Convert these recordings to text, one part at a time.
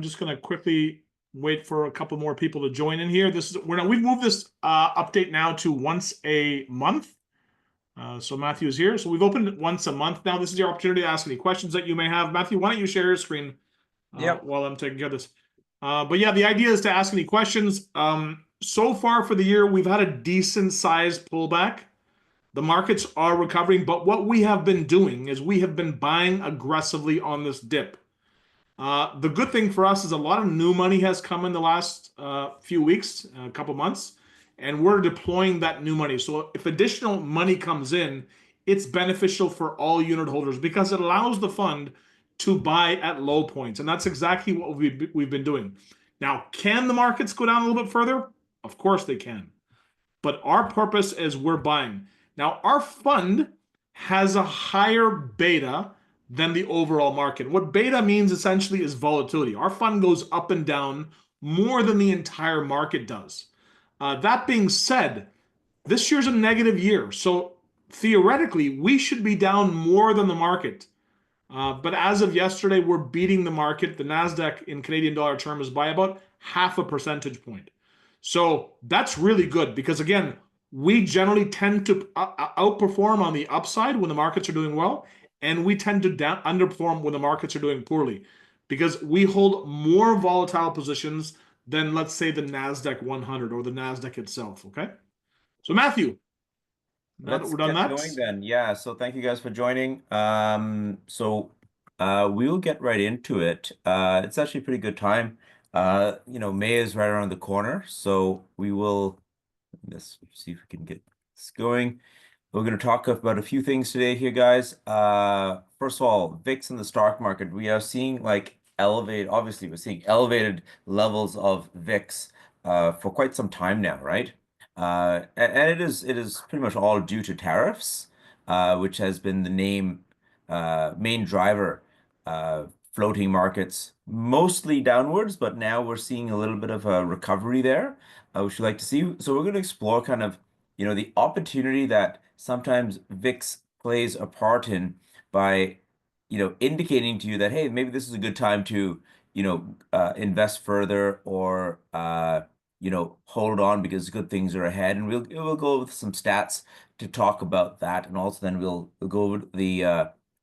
just going to quickly wait for a couple more people to join in here. We've moved this update now to once a month. So Matthew is here. So we've opened it once a month now. This is your opportunity to ask any questions that you may have. Matthew, why don't you share your screen while I'm taking care of this? But yeah, the idea is to ask any questions. So far for the year, we've had a decent sized pullback. The markets are recovering, but what we have been doing is we have been buying aggressively on this dip. The good thing for us is a lot of new money has come in the last few weeks, a couple months, and we're deploying that new money. So if additional money comes in, it's beneficial for all unit holders because it allows the fund to buy at low points. And that's exactly what we've been doing. Now, can the markets go down a little bit further? Of course they can. But our purpose is we're buying. Now, our fund has a higher beta than the overall market. What beta means essentially is volatility. Our fund goes up and down more than the entire market does. That being said, this year's a negative year. So theoretically, we should be down more than the market. But as of yesterday, we're beating the market. The NASDAQ in Canadian dollar terms by about half a percentage point. So that's really good because, again, we generally tend to outperform on the upside when the markets are doing well, and we tend to underperform when the markets are doing poorly because we hold more volatile positions than, let's say, the NASDAQ 100 or the NASDAQ itself. Okay. So, Matthew, now that Let's we're done get that, going then. Yeah, so thank you guys for joining. We'll get right into it. It's actually a pretty good time. May is right around the corner, so let's see if we can get this going. We're going to talk about a few things today here, guys. First of all, VIX in the stock market. We are seeing obviously we're seeing elevated levels of VIX for quite some time now, right? And it is pretty much all due to tariffs, which has been the main driver, floating markets mostly downwards, but now we're seeing a little bit of a recovery there, which we like to see. So we're going to explore kind of, the opportunity that sometimes VIX plays a part in by, indicating to you that, hey, maybe this is a good time to, invest further or, hold on because good things are ahead. And we'll go with some stats to talk about that. And also then we'll go over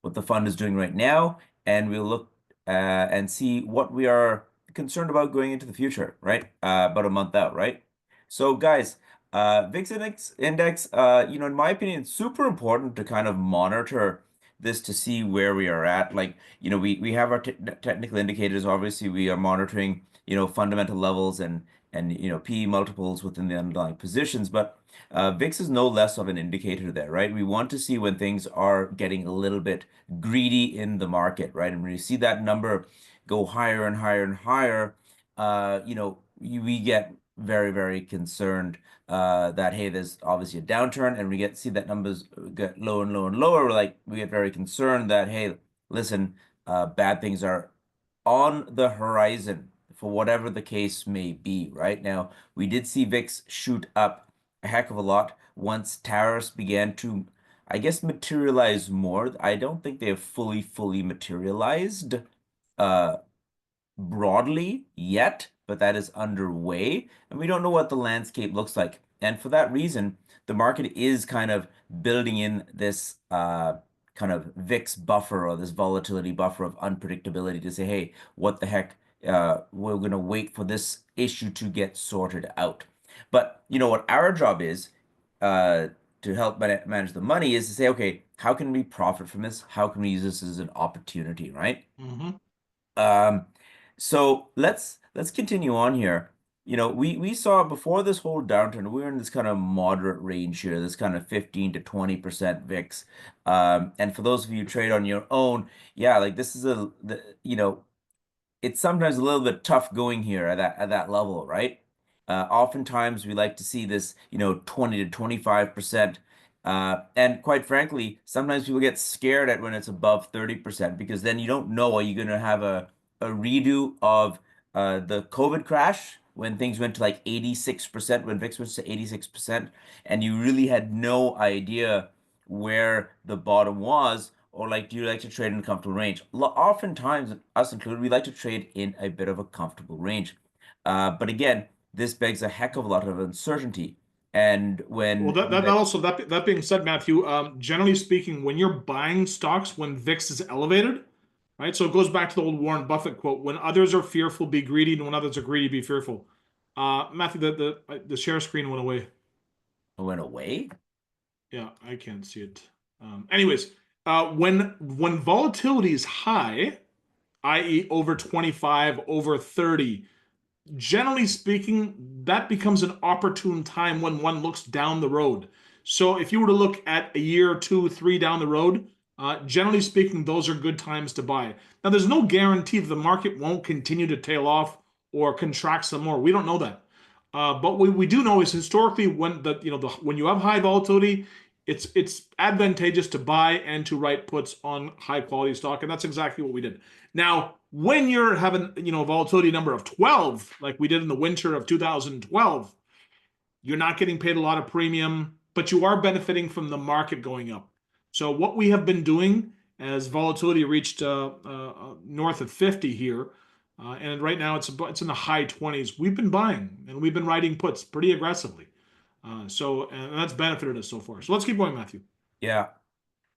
what the fund is doing right now. And we'll look and see what we are concerned about going into the future, right? About a month out, right? So guys, VIX index, in my opinion, it's super important to kind of monitor this to see where we are at. Like, we have our technical indicators. Obviously, we are monitoring, fundamental levels and PE multiples within the underlying positions. But VIX is no less of an indicator there, right? We want to see when things are getting a little bit greedy in the market, right? And when you see that number go higher and higher and higher, we get very, very concerned that, hey, there's obviously a downturn, and we see that numbers get lower and lower and lower. We get very concerned that, hey, listen, bad things are on the horizon for whatever the case may be. Right now, we did see VIX shoot up a heck of a lot once tariffs began to, I guess, materialize more. I don't think they have fully materialized broadly yet, but that is underway, and we don't know what the landscape looks like. And for that reason, the market is kind of building in this kind of VIX buffer or this volatility buffer of unpredictability to say, hey, what the heck? We're going to wait for this issue to get sorted out. But what our job is to help manage the money is to say, okay, how can we profit from this? How can we use this as an opportunity, right? So let's continue on here. We saw before this whole downturn, we were in this kind of moderate range here, this kind of 15 to 20% VIX. And for those of you who trade on your own, yeah, like this is it's sometimes a little bit tough going here at that level, right? Oftentimes we like to see this, 20 to 25%. And quite frankly, sometimes people get scared at when it's above 30% because then you don't know, are you going to have a redo of the COVID crash when things went to like 86%, when VIX went to 86%, and you really had no idea where the bottom was, or like, do you like to trade in a comfortable range? Oftentimes, us included, we like to trade in a bit of a comfortable range. But again, this begs a heck of a lot of uncertainty. And Well, when that also that being said, Matthew, generally speaking, when you're buying stocks when VIX is elevated, right? So it goes back to the old Warren Buffett quote: "When others are fearful, be greedy, and when others are greedy, be fearful." Matthew, the share screen went away. it went away, Yeah, I can't see it. Anyways, when volatility is high, i.e., over 25, over 30, generally speaking, that becomes an opportune time when one looks down the road. So if you were to look at a year, two, three down the road, generally speaking, those are good times to buy. Now, there's no guarantee that the market won't continue to tail off or contract some more. We don't know that. But we do know is historically when you have high volatility, it's advantageous to buy and to write puts on high quality stock, and that's exactly what we did. Now, when you're having a volatility number of 12, like we did in the winter of 2012, you're not getting paid a lot of premium, but you are benefiting from the market going up. So what we have been doing as volatility reached north of 50 here, and right now it's in the high 20s. We've been buying and we've been writing puts pretty aggressively. And that's benefited us so far. So let's keep going, Matthew. yeah.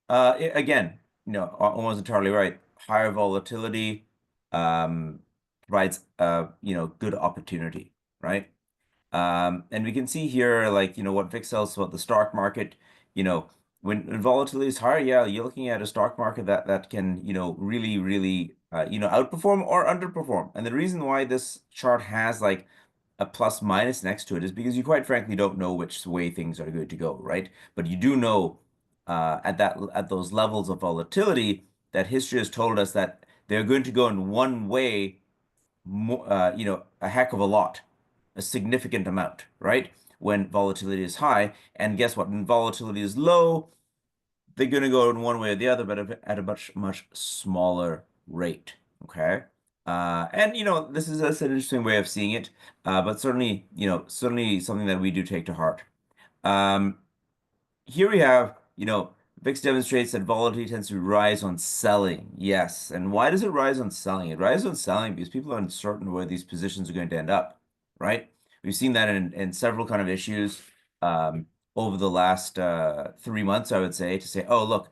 Again, almost entirely right. Higher volatility um, provides good opportunity, right? And we can see here, like, what VIX tells us about the stock market. When volatility is higher, yeah, you're looking at a stock market that can, really, really, outperform or underperform. And the reason why this chart has like a plus minus next to it is because you quite frankly don't know which way things are going to go, right? But you do know at those levels of volatility that history has told us that they're going to go in one way, a heck of a lot, a significant amount, right? When volatility is high, and guess what? When volatility is low, they're going to go in one way or the other, but at a much, much smaller rate. Okay. And this is an interesting way of seeing it, but certainly something that we do take to heart. Um, Here we have, VIX demonstrates that volatility tends to rise on selling. Yes. And why does it rise on selling? It rises on selling because people are uncertain where these positions are going to end up, right? We've seen that in several kind of issues over the last 3 months, I would say, to say, oh, look,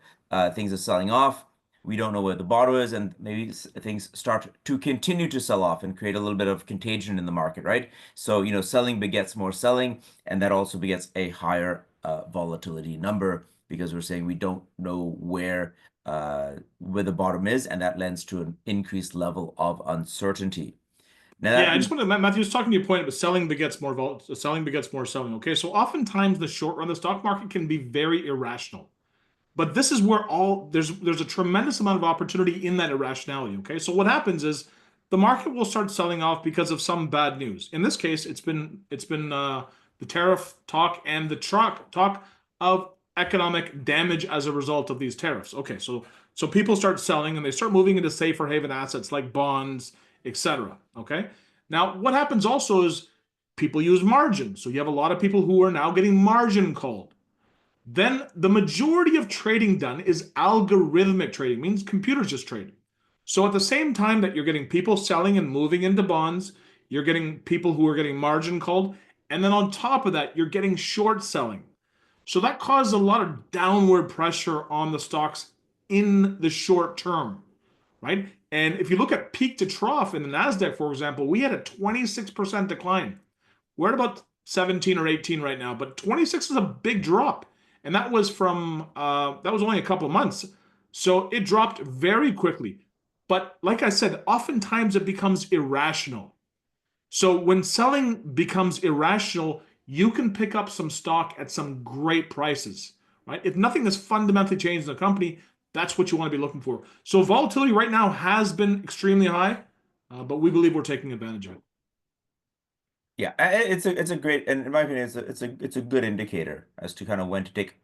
things are selling off. We don't know where the bottom is, and maybe things start to continue to sell off and create a little bit of contagion in the market, right? So, selling begets more selling, and that also begets a higher volatility number because we're saying we don't know where the bottom is, and that lends to an increased level of uncertainty. Now Yeah, I just want to, Matthew was talking to your point about selling begets more selling begets more selling. Okay, so oftentimes the short run, the stock market can be very irrational. But this is where there's a tremendous amount of opportunity in that irrationality. Okay, so what happens is the market will start selling off because of some bad news. In this case, it's been the tariff talk and the talk of economic damage as a result of these tariffs. Okay, so people start selling and they start moving into safer haven assets like bonds, etc. Okay, now what happens also is people use margin. So you have a lot of people who are now getting margin called. Then the majority of trading done is algorithmic trading, means computers just trade. So at the same time that you're getting people selling and moving into bonds, you're getting people who are getting margin called, and then on top of that, you're getting short selling. So that causes a lot of downward pressure on the stocks in the short term, right? And if you look at peak to trough in the NASDAQ, for example, we had a 26% decline. We're at about 17 or 18 right now, but 26 is a big drop. And that was that was only a couple of months. So it dropped very quickly. But like I said, oftentimes it becomes irrational. So when selling becomes irrational, you can pick up some stock at some great prices, right? If nothing has fundamentally changed in the company, that's what you want to be looking for. So volatility right now has been extremely high, but we believe we're taking advantage of it. Yeah, it's a great, and in my opinion, it's a good indicator as to kind of when to take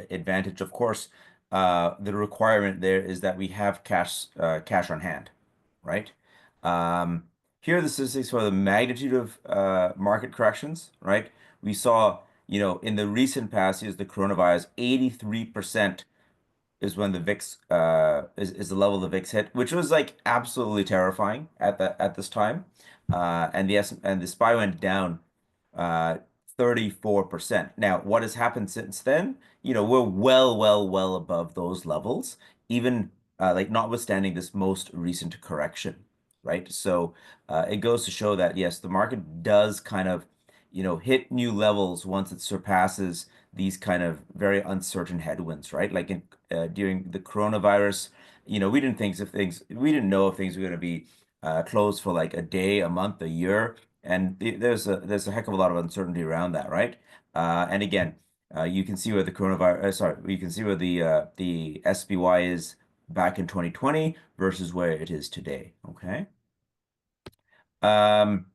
advantage. Of course, the requirement there is that we have cash on hand, right? Here are the statistics for the magnitude of market corrections, right? We saw, in the recent past years, the coronavirus, 83% is when the VIX is the level the VIX hit, which was like absolutely terrifying at this time. And the SPY went down 34%. Now, what has happened since then? We're well above those levels, even like notwithstanding this most recent correction, right? So it goes to show that yes, the market does kind of, hit new levels once it surpasses these kind of very uncertain headwinds, right? Like during the coronavirus, we didn't know if things were going to be closed for like a day, a month, a year, and there's a heck of a lot of uncertainty around that, right? And again, you can see where the coronavirus, sorry, you can see where the SPY is back in 2020 versus where it is today. Okay. Um,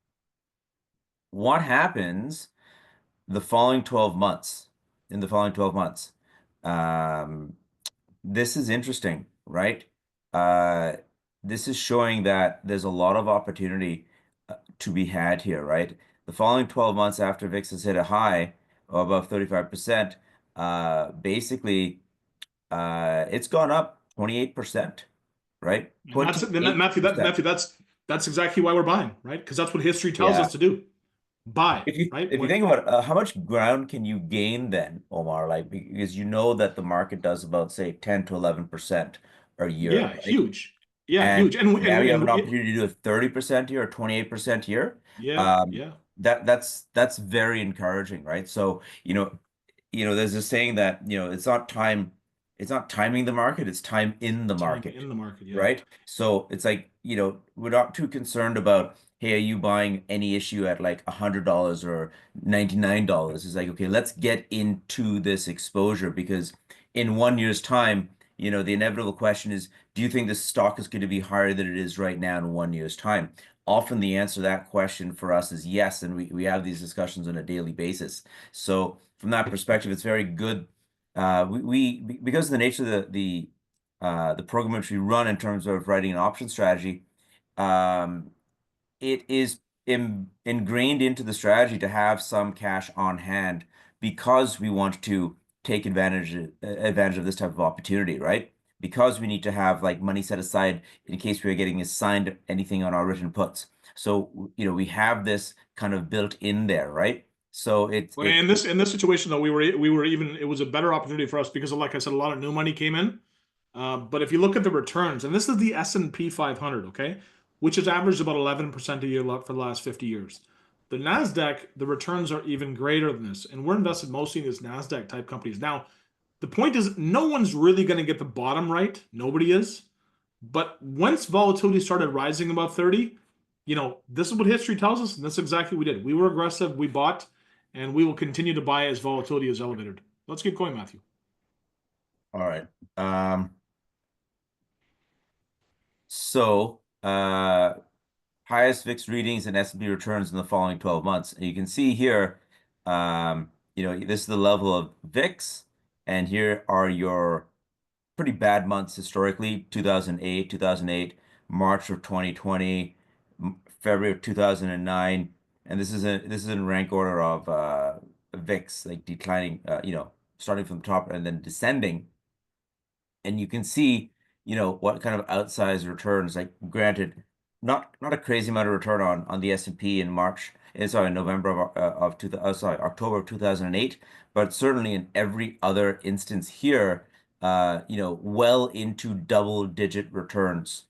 what happens the following 12 months? In the following 12 months, um, this is interesting, right? Uh, this is showing that there's a lot of opportunity to be had here, right? The following 12 months after VIX has hit a high of above 35%, basically, it's gone up 28%, right? And that's then Matthew, 28%. that's exactly why we're buying, right? Because that's what history tells Yeah. us to do. Buy, If you right? if you think about how much ground can you gain then, Omar? Like because you know that the market does about say 10 to 11% a year, Yeah, right? huge. Yeah, And huge. And now you have an opportunity to do a 30% here or 28% here. yeah, Um, yeah. that's very encouraging, right? So, there's a saying that, it's not timing the market, it's time in the Time market, in the market. Yeah. right? So it's like, we're not too concerned about, hey, are you buying any issue at like $100 or $99? It's like, okay, let's get into this exposure because in 1 year's time, the inevitable question is, do you think the stock is going to be higher than it is right now in 1 year's time? Often the answer to that question for us is yes, and we have these discussions on a daily basis. So from that perspective, it's very good. Because of the nature of the program which we run in terms of writing an option strategy, um, it is ingrained into the strategy to have some cash on hand because we want to take advantage of this type of opportunity, right? Because we need to have like money set aside in case we are getting assigned anything on our written puts. So, we have this kind of built in there, right? So it's Well, it in this situation though, we were even it was a better opportunity for us because of, like I said, a lot of new money came in. But if you look at the returns, and this is the S&P 500, okay, which has averaged about 11% a year for the last 50 years. The Nasdaq, the returns are even greater than this, and we're invested mostly in these Nasdaq type companies. Now, the point is, no one's really going to get the bottom right. Nobody is. But once volatility started rising above 30, this is what history tells us, and that's exactly what we did. We were aggressive, we bought, and we will continue to buy as volatility is elevated. Let's keep going, Matthew. all right. So highest VIX readings and S&P returns in the following 12 months. And you can see here, this is the level of VIX, and here are your pretty bad months historically, 2008, March of 2020, February of 2009, and this is in rank order of VIX, like declining, starting from the top and then descending. And you can see, what kind of outsized returns, like granted, not a crazy amount of return on the S&P in November October of 2008, but certainly in every other instance here, well into double-digit returns,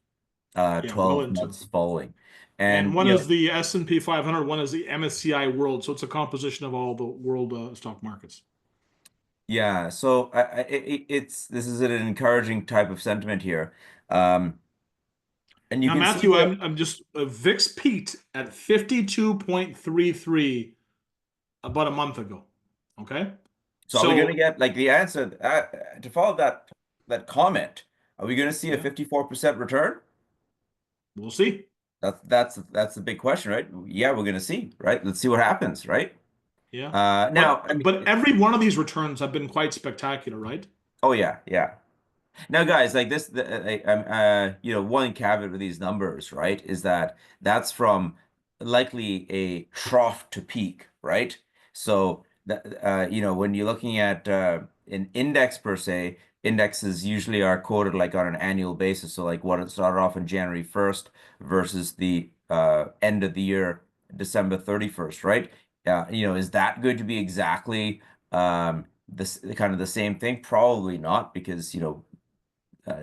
Yeah, well 12 into. months following. And And, one is the S&P 500, one is the MSCI World. So it's a composition of all the world stock markets. yeah, so this is an encouraging type of sentiment here. Um, and you Now, can see Matthew, here. I'm just VIX peaked at 52.33 about a month ago. Okay. So are we going to So get like the answer to follow that comment? Are we going to see a yeah, 54% return? we'll see. That's the big question, right? Yeah, we're going to see, right? Let's see what happens, right? Yeah. Now, I But mean, every one of these returns have been quite spectacular, right? oh yeah, yeah. Now, guys, like this, one caveat with these numbers, right, is that that's from likely a trough to peak, right? So that when you're looking at an index per se. Indexes usually are quoted like on an annual basis. So like what it started off on January 1st versus the end of the year, December 31st, right? Is that going to be exactly this kind of the same thing? Probably not, because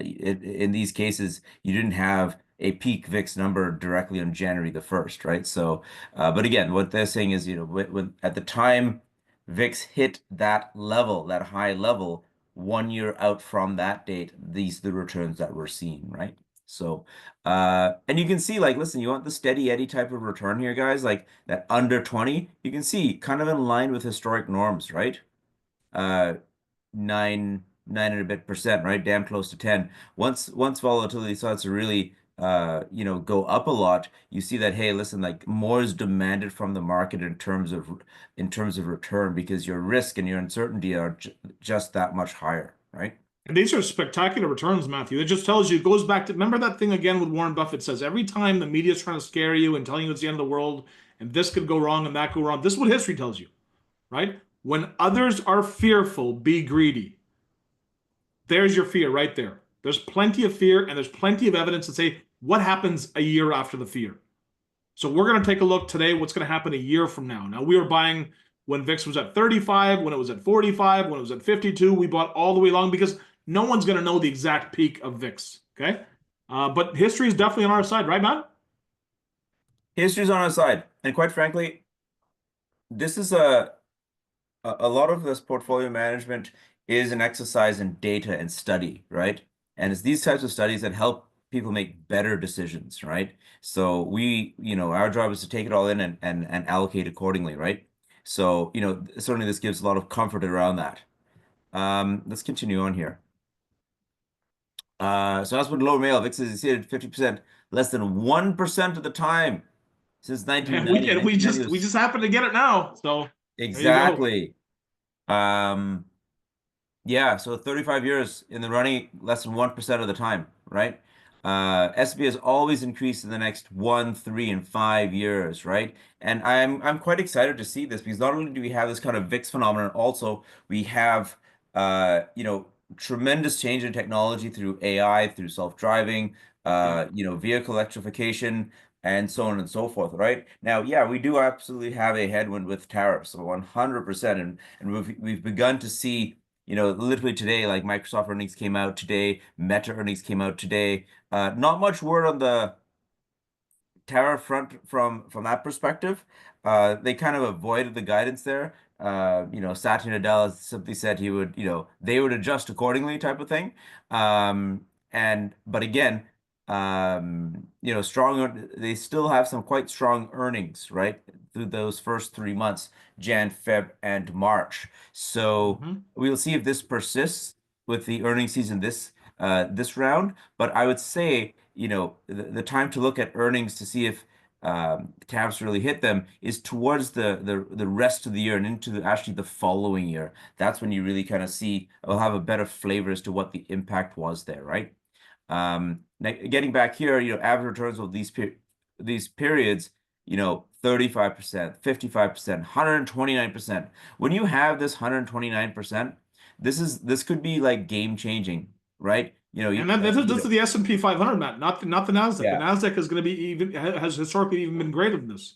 in these cases you didn't have a peak VIX number directly on January the 1st, right? So, but again, what they're saying is, when at the time VIX hit that level, that high level, 1 year out from that date, these are the returns that we're seeing, right? So, and you can see, like, listen, you want the steady Eddie type of return here, guys, like that under 20, you can see kind of in line with historic norms, right? Uh, 9 and a bit percent, right? Damn close to 10. Once volatility starts to really go up a lot, you see that, hey, listen, like more is demanded from the market in terms of return, because your risk and your uncertainty are just that much higher, right? And these are spectacular returns, Matthew. It just tells you, it goes back to, remember that thing again with Warren Buffett says, every time the media is trying to scare you and telling you it's the end of the world and this could go wrong and that go wrong, this is what history tells you, right? When others are fearful, be greedy. There's your fear right there. There's plenty of fear and there's plenty of evidence to say what happens a year after the fear. So we're going to take a look today what's going to happen a year from now. Now, we were buying when VIX was at 35, when it was at 45, when it was at 52. We bought all the way along because no one's going to know the exact peak of VIX, okay? But history is definitely on our side, right, Matt? History's on our side. And quite frankly, this is a lot of this portfolio management is an exercise in data and study, right? And it's these types of studies that help people make better decisions, right? So our job is to take it all in and allocate accordingly, right? So, certainly this gives a lot of comfort around that. Let's continue on here. So that's what lower male VIX is exceeded 50% less than 1% of the time since And 1990. we just happen to get it now. So there you go. Exactly. Yeah, so 35 years in the running, less than 1% of the time, right? S&P has always increased in the next 1, 3, and 5 years, right? And I'm quite excited to see this, because not only do we have this kind of VIX phenomenon, also we have tremendous change in technology through AI, through self-driving, vehicle electrification, and so on and so forth, right? Now, yeah, we do absolutely have a headwind with tariffs, so 100%, and we've begun to see, literally today, like Microsoft earnings came out today, Meta earnings came out today. Not much word on the tariff front from that perspective. They kind of avoided the guidance there. Satya Nadella simply said he would, they would adjust accordingly, type of thing. But again, strong. They still have some quite strong earnings, right, through those first 3 months, Jan, Feb, and March. So we'll see if this persists with the earnings season this round. But I would say, the time to look at earnings to see if tariffs really hit them is towards the rest of the year and into actually the following year. That's when you really kind of see, will have a better flavor as to what the impact was there, right? Getting back here, average returns of these periods, 35%, 55%, 129%. When you have this 129%, this could be like game changing, right? And this is the S&P 500, Matt, not the Nasdaq. Yeah. The Nasdaq is going to be has historically even been greater than this.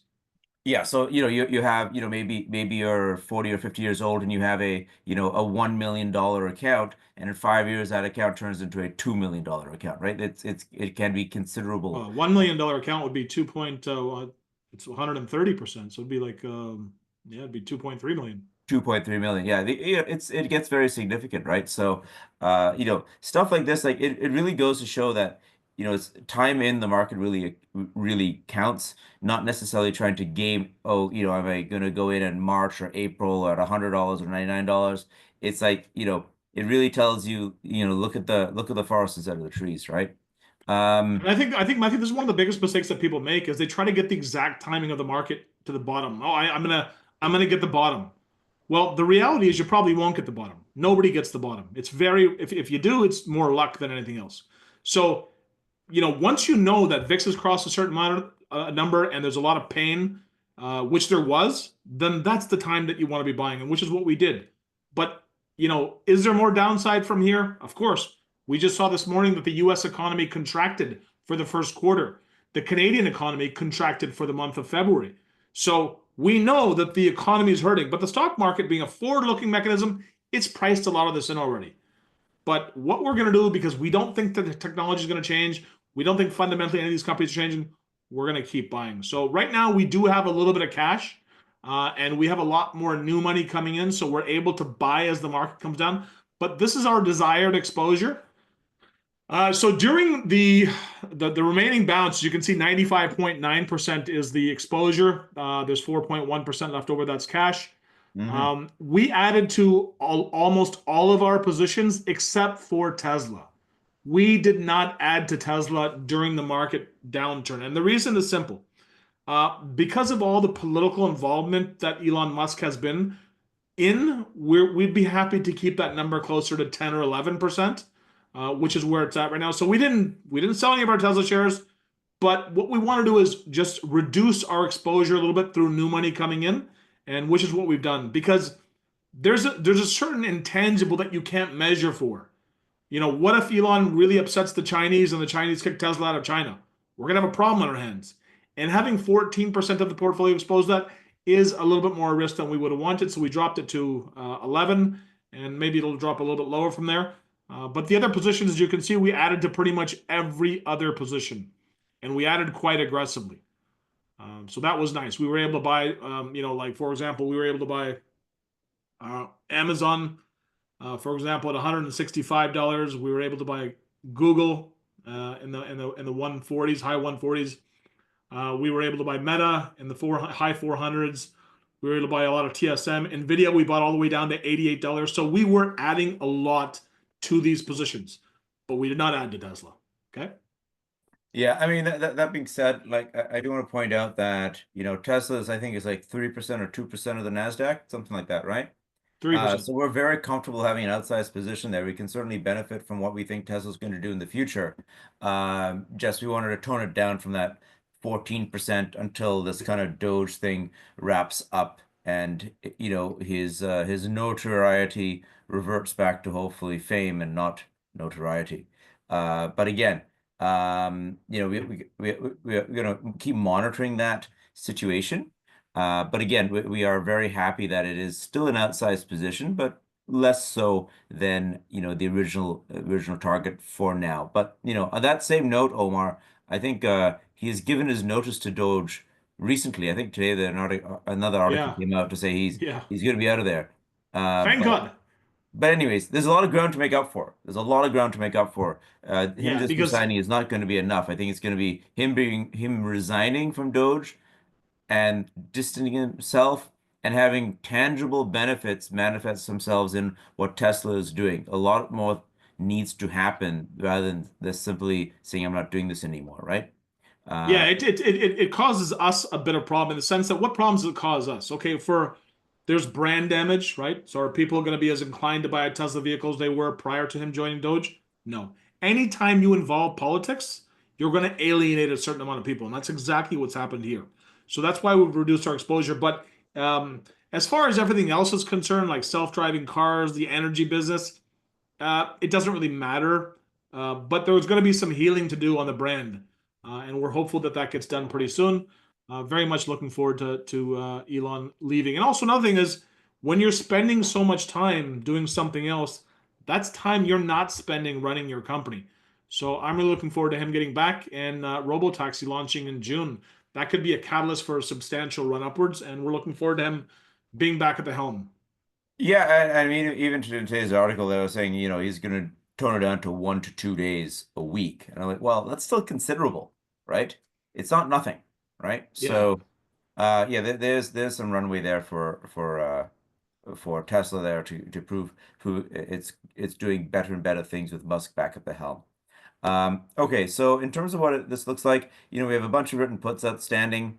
Yeah, so you have maybe you're 40 or 50 years old and you have a $1 million account, and in 5 years that account turns into a $2 million account, right? It can be considerable. $1 million account would be it's 130%, so it'd be like it'd be 2.3 million. 2.3 million. Yeah, it gets very significant, right? So stuff like this, like it really goes to show that it's time in the market really counts, not necessarily trying to game, am I gonna go in March or April at $100 or $99? It's like, it really tells you, look at the forest instead of the trees, right? And I think Matthew, this is one of the biggest mistakes that people make, is they try to get the exact timing of the market to the bottom. I'm gonna get the bottom. Well, the reality is you probably won't get the bottom. Nobody gets the bottom. If you do, it's more luck than anything else. So, once you know that VIX has crossed a certain number and there's a lot of pain, which there was, then that's the time that you want to be buying, and which is what we did. But is there more downside from here? Of course. We just saw this morning that the US economy contracted for the first quarter. The Canadian economy contracted for the month of February. So we know that the economy is hurting, but the stock market being a forward-looking mechanism, it's priced a lot of this in already. But what we're going to do, because we don't think that the technology is going to change, we don't think fundamentally any of these companies are changing, we're going to keep buying. So right now we do have a little bit of cash, and we have a lot more new money coming in, so we're able to buy as the market comes down. But this is our desired exposure. So during the remaining bounce, you can see 95.9% is the exposure. There's 4.1% left over. That's cash. We added to almost all of our positions except for Tesla. We did not add to Tesla during the market downturn. And the reason is simple. Because of all the political involvement that Elon Musk has been in, we'd be happy to keep that number closer to 10 or 11%, which is where it's at right now. So we didn't sell any of our Tesla shares, but what we want to do is just reduce our exposure a little bit through new money coming in, and which is what we've done, because there's a certain intangible that you can't measure for. What if Elon really upsets the Chinese and the Chinese kick Tesla out of China? We're gonna have a problem on our hands. And having 14% of the portfolio exposed to that is a little bit more risk than we would have wanted. So we dropped it to 11, and maybe it'll drop a little bit lower from there. But the other positions, as you can see, we added to pretty much every other position, and we added quite aggressively. So that was nice. We were able to buy, like for example, we were able to buy Amazon, for example, at $165. We were able to buy Google in the 140s, high 140s. We were able to buy Meta in the high 400s. We were able to buy a lot of TSM. Nvidia, we bought all the way down to $88. So we were adding a lot to these positions, but we did not add to Tesla. Okay. Yeah, I mean that being said, like I do want to point out that Tesla's I think is like 3% or 2% of the Nasdaq, something like that, right? 3%. So we're very comfortable having an outsized position there. We can certainly benefit from what we think Tesla's going to do in the future. Just we wanted to tone it down from that 14% until this kind of Doge thing wraps up, and his notoriety reverts back to hopefully fame and not notoriety. But again. We're going to keep monitoring that situation. But again, we are very happy that it is still an outsized position, but less so than, the original target for now. But, on that same note, Omar, I think he has given his notice to Doge recently. I think today another article Yeah. came out to say he's Yeah. going to be out of there. Thank God. But anyways, there's a lot of ground to make up for. There's a lot of ground to make up for. Him Yeah, just because resigning is not going to be enough. I think it's going to be him resigning from Doge and distancing himself and having tangible benefits manifest themselves in what Tesla is doing. A lot more needs to happen rather than just simply saying, I'm not doing this anymore, right? yeah, it causes us a bit of problem in the sense that what problems does it cause us? Okay, there's brand damage, right? So are people going to be as inclined to buy a Tesla vehicle as they were prior to him joining Doge? No. Anytime you involve politics, you're going to alienate a certain amount of people, and that's exactly what's happened here. So that's why we've reduced our exposure. But as far as everything else is concerned, like self-driving cars, the energy business, it doesn't really matter. But there's going to be some healing to do on the brand, and we're hopeful that that gets done pretty soon. Very much looking forward to Elon leaving. And also another thing is, when you're spending so much time doing something else, that's time you're not spending running your company. So I'm really looking forward to him getting back and Robotaxi launching in June. That could be a catalyst for a substantial run upwards, and we're looking forward to him being back at the helm. Yeah, I mean, even to today's article, they were saying, he's going to tone it down to 1 to 2 days a week. And I'm like, well, that's still considerable, right? It's not nothing, right? Yeah. So, yeah, there's some runway there for Tesla there to prove it's doing better and better things with Musk back at the helm. Okay, so in terms of what this looks like, we have a bunch of written puts outstanding.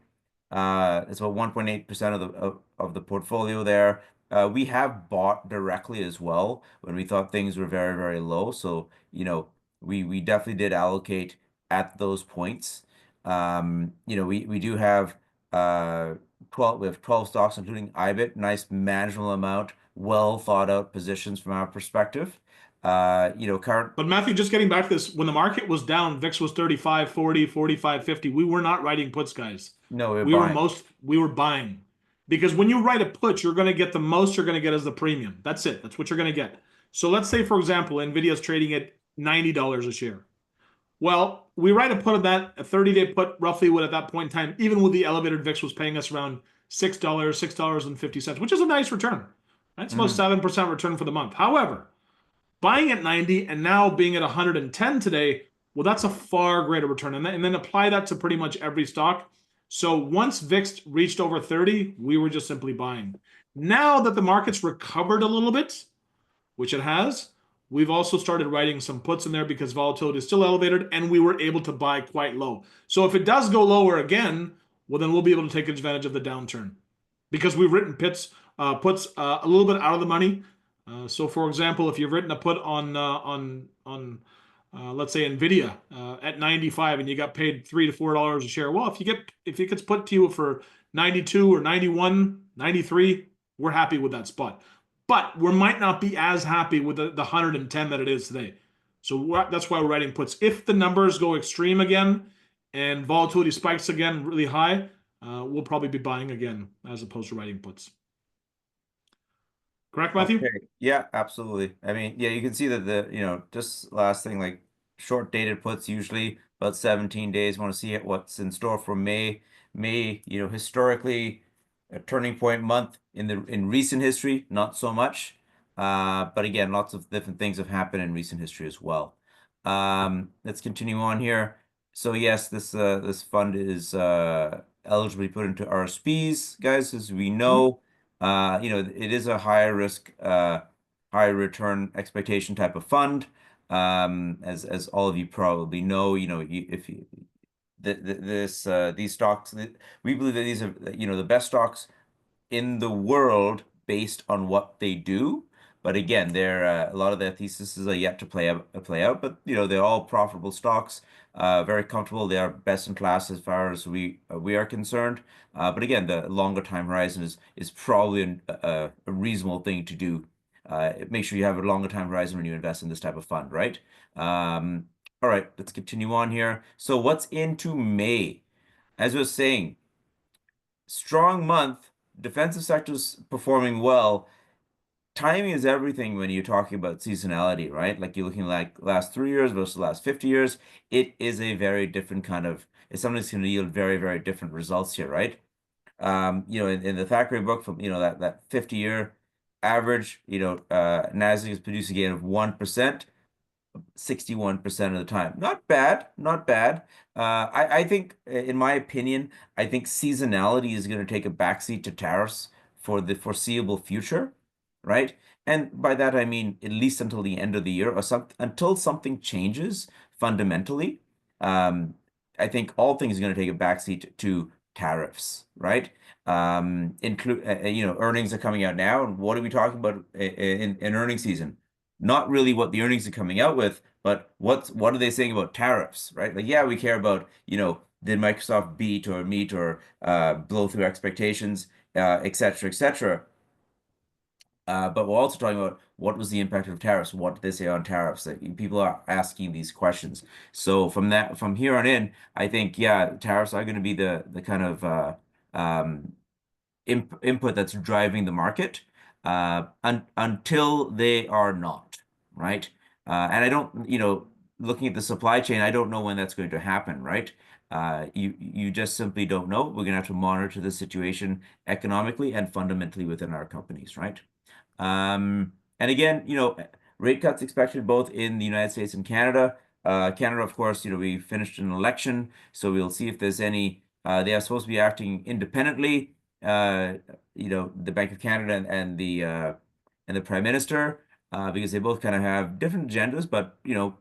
It's about 1.8% of the portfolio there. We have bought directly as well when we thought things were very, very low. So, we definitely did allocate at those points. We do have 12 stocks, including IBIT, nice manageable amount well thought out positions from our perspective. You know, current But Matthew, just getting back to this, when the market was down, VIX was 35, 40, 45, 50. We were not writing puts, guys. no, we're buying. We were buying. Because when you write a put, you're going to get the most you're going to get as the premium. That's it. That's what you're going to get. So let's say, for example, Nvidia's trading at $90 a share. Well, we write a put on that, a 30-day put roughly would at that point in time, even with the elevated VIX, was paying us around $6, $6.50, which is a nice return. That's about Mhm. 7% return for the month. However, buying at 90 and now being at 110 today, well, that's a far greater return. And then apply that to pretty much every stock. So once VIX reached over 30, we were just simply buying. Now that the market's recovered a little bit, which it has, we've also started writing some puts in there because volatility is still elevated and we were able to buy quite low. So if it does go lower again, well, then we'll be able to take advantage of the downturn because we've written puts a little bit out of the money. So, for example, if you've written a put on let's say Nvidia at 95 and you got paid $3 to $4 a share, well, if it gets put to you for 92 or 91, 93, we're happy with that spot. But we might not be as happy with the 110 that it is today. So that's why we're writing puts. If the numbers go extreme again and volatility spikes again really high, we'll probably be buying again as opposed to writing puts. Correct, Matthew? Okay. Yeah, absolutely. I mean, yeah, you can see that you know, just last thing, like short dated puts usually about 17 days. Want to see what's in store for May. May, you know, historically a turning point month in recent history, not so much. But again, lots of different things have happened in recent history as well. Let's continue on here. So yes, this fund is eligible to put into RSPs, guys, as we know. You know, it is a higher risk, higher return expectation type of fund. As all of you probably know, you know, if you these stocks, we believe that these are, you know, the best stocks in the world based on what they do. But again, they're a lot of their theses are yet to play out. But you know, they're all profitable stocks, very comfortable. They are best in class as far as we are concerned. But again, the longer time horizon is probably a reasonable thing to do. Make sure you have a longer time horizon when you invest in this type of fund, right? All right, let's continue on here. So what's into May? As I was saying, strong month, defensive sectors performing well. Timing is everything when you're talking about seasonality, right? Like you're looking like last 3 years versus last 50 years. It is a very different kind of, it's something that's going to yield very, very different results here, right? You know, in the Thackeray book from, you know, that 50-year average, you know, Nasdaq is producing a gain of 1%. 61% of the time. Not bad, not bad. I think, in my opinion, I think seasonality is going to take a backseat to tariffs for the foreseeable future, right? And by that I mean at least until the end of the year or until something changes fundamentally. I think all things are going to take a backseat to tariffs, right? Include you know, earnings are coming out now, and what are we talking about in earnings season? Not really what the earnings are coming out with, but what are they saying about tariffs, right? Like, yeah, we care about, you know, did Microsoft beat or meet or blow through expectations, et cetera, et cetera. But we're also talking about what was the impact of tariffs? What did they say on tariffs? Like, people are asking these questions. So from here on in, I think, yeah, tariffs are going to be the kind of input that's driving the market until they are not, right? And I don't, you know, looking at the supply chain, I don't know when that's going to happen, right? You just simply don't know. We're going to have to monitor the situation economically and fundamentally within our companies, right? And again, you know, rate cuts expected both in the United States and Canada. Canada, of course, you know, we finished an election, so we'll see if there's any. They are supposed to be acting independently. You know, the Bank of Canada and the Prime Minister, because they both kind of have different agendas, but you know,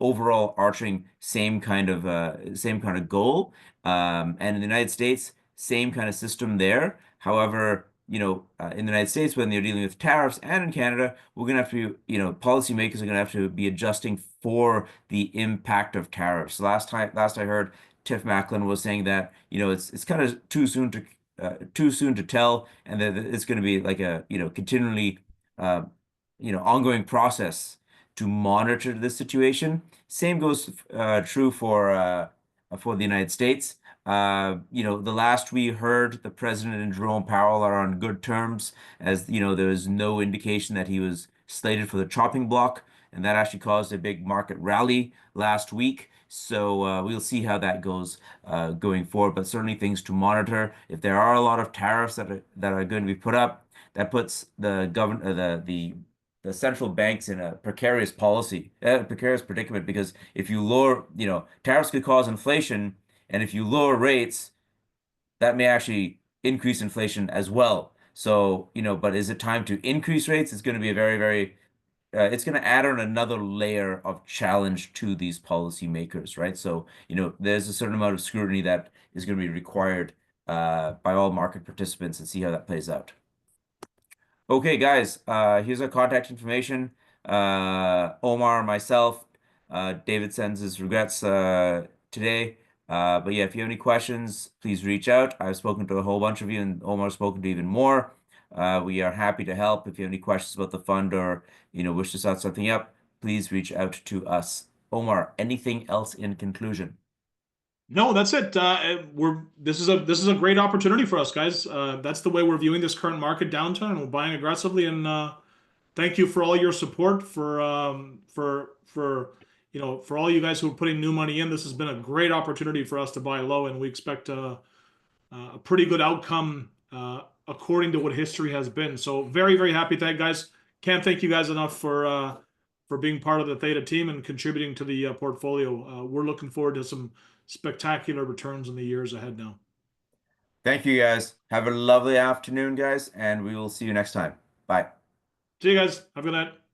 overall arching same kind of goal. And in the United States, same kind of system there. However, you know, in the United States, when they're dealing with tariffs, and in Canada, we're going to have to, you know, policymakers are going to have to be adjusting for the impact of tariffs. Last I heard, Tiff Macklin was saying that, you know, it's kind of too soon to tell, and that it's going to be like a, you know, continually ongoing process to monitor this situation. Same goes true for the United States. The last we heard, the president and Jerome Powell are on good terms, as there was no indication that he was slated for the chopping block, and that actually caused a big market rally last week. So we'll see how that goes going forward, but certainly things to monitor. If there are a lot of tariffs that are going to be put up, that puts the the central banks in a precarious predicament, because if you lower, tariffs could cause inflation, and if you lower rates, that may actually increase inflation as well. So, but is it time to increase rates? It's going to be a very, very, it's going to add on another layer of challenge to these policymakers, right? So, there's a certain amount of scrutiny that is going to be required by all market participants, and see how that plays out. Okay, guys, here's our contact information. Omar, myself, David sends his regrets today. But yeah, if you have any questions, please reach out. I've spoken to a whole bunch of you, and Omar's spoken to even more. We are happy to help. If you have any questions about the fund, or wish to start something up, please reach out to us. Omar, anything else in conclusion? No, that's it. This is a great opportunity for us, guys. That's the way we're viewing this current market downturn, and we're buying aggressively. And thank you for all your support for all you guys who are putting new money in. This has been a great opportunity for us to buy low, and we expect a pretty good outcome according to what history has been. So very, very happy. Guys. Can't thank you guys enough for being part of the Theta team and contributing to the portfolio. We're looking forward to some spectacular returns in the years ahead now. Thank you, guys. Have a lovely afternoon, guys, and we will see you next time. Bye. See you guys. Have a good night.